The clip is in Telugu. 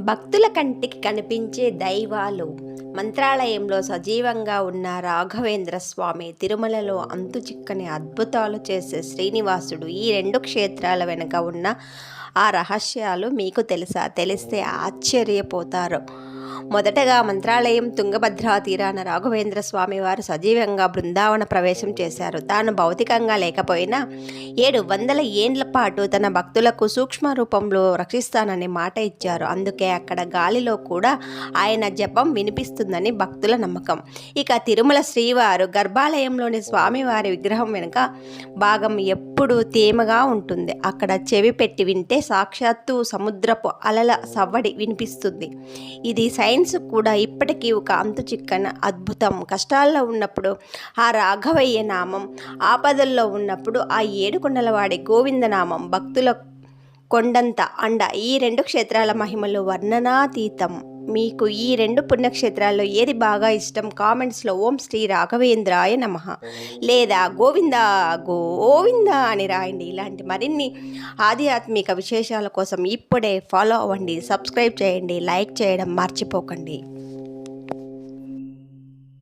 భక్తుల కంటికి కనిపించే దైవాలు మంత్రాలయంలో సజీవంగా ఉన్న రాఘవేంద్ర స్వామి, తిరుమలలో అంతుచిక్కని అద్భుతాలు చేసే శ్రీనివాసుడు, ఈ రెండు క్షేత్రాల వెనుక ఉన్న ఆ రహస్యాలు మీకు తెలుసా? తెలిస్తే ఆశ్చర్యపోతారు. మొదటగా మంత్రాలయం తుంగభద్రా తీరాన రాఘవేంద్ర స్వామి వారు సజీవంగా బృందావన ప్రవేశం చేశారు. తాను భౌతికంగా లేకపోయినా 700 ఏండ్ల పాటు తన భక్తులకు సూక్ష్మ రూపంలో రక్షిస్తానని మాట ఇచ్చారు. అందుకే అక్కడ గాలిలో కూడా ఆయన జపం వినిపిస్తుందని భక్తుల నమ్మకం. ఇక తిరుమల శ్రీవారు గర్భాలయంలోని స్వామివారి విగ్రహం వెనుక భాగం ఎప్పుడూ తేమగా ఉంటుంది. అక్కడ చెవి పెట్టి వింటే సాక్షాత్తు సముద్రపు అలల సవ్వడి వినిపిస్తుంది. ఇది సైన్స్ కూడా ఇప్పటికీ ఒక అంతుచిక్కని అద్భుతం. కష్టాల్లో ఉన్నప్పుడు ఆ రాఘవయ్య నామం, ఆపదల్లో ఉన్నప్పుడు ఆ ఏడుకొండలవాడి గోవిందనామం, భక్తుల కొండంత అండ. ఈ రెండు క్షేత్రాల మహిమలు వర్ణనాతీతం. మీకు ఈ రెండు పుణ్యక్షేత్రాల్లో ఏది బాగా ఇష్టం? కామెంట్స్లో ఓం శ్రీ రాఘవేంద్రాయ నమః లేదా గోవింద గోవింద అని రాయండి. ఇలాంటి మరిన్ని ఆధ్యాత్మిక విశేషాల కోసం ఇప్పుడే ఫాలో అవ్వండి, సబ్స్క్రైబ్ చేయండి, లైక్ చేయడం మర్చిపోకండి.